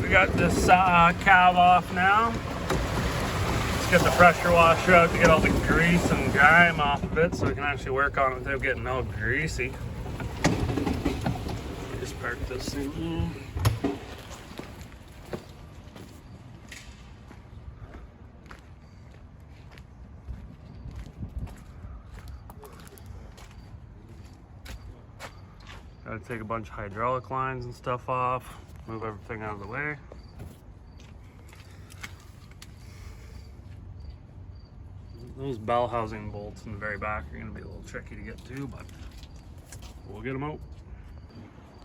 we got this cab off now. Let's get the pressure washer out to get all the grease and grime off of it so we can actually work on it without getting all greasy. Just park this thing here. Gotta take a bunch of hydraulic lines and stuff off, move everything out of the way. Those bell housing bolts in the very back are gonna be a little tricky to get to, but we'll get them out.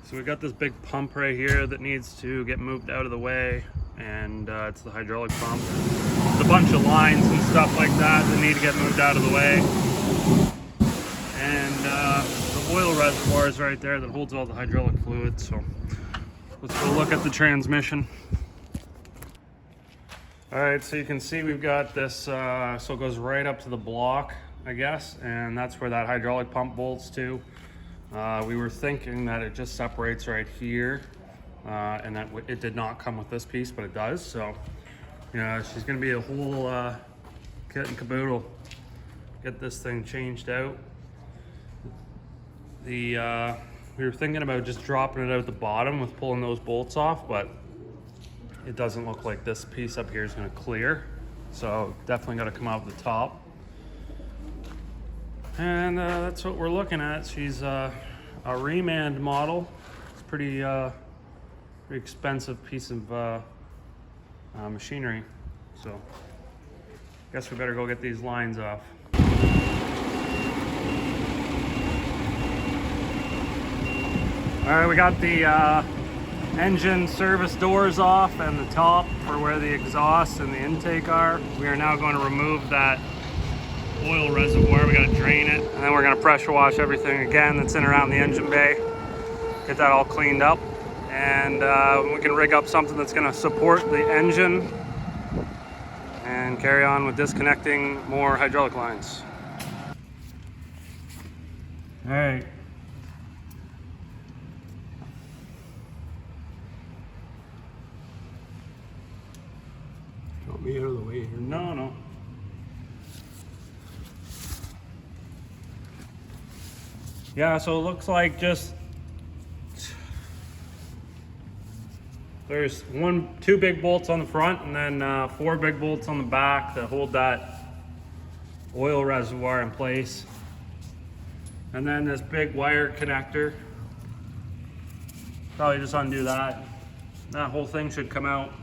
So we got this big pump right here that needs to get moved out of the way, and it's the hydraulic pump. There's a bunch of lines and stuff like that that need to get moved out of the way. And the oil reservoir is right there that holds all the hydraulic fluid. So let's go look at the transmission. All right, so you can see we've got this, so it goes right up to the block, I guess, and that's where that hydraulic pump bolts to. We were thinking that it just separates right here, and that it did not come with this piece, but it does. So, yeah, she's gonna be a whole kit and caboodle. Get this thing changed out. We were thinking about just dropping it out the bottom with pulling those bolts off, but it doesn't look like this piece up here is going to clear, so definitely got to come out the top. And that's what we're looking at. She's a Remand model. It's pretty expensive piece of machinery, so I guess we better go get these lines off. All right, we got the engine service doors off and the top for where the exhaust and the intake are. We are now going to remove that oil reservoir. We got to drain it, and then we're going to pressure wash everything again that's in around the engine bay. Get that all cleaned up, and we can rig up something that's going to support the engine and carry on with disconnecting more hydraulic lines. All right. Me out of the way here. No. Yeah, so it looks like just there's two big bolts on the front, and then 4 big bolts on the back that hold that oil reservoir in place. And then this big wire connector. Probably just undo that. That whole thing should come out.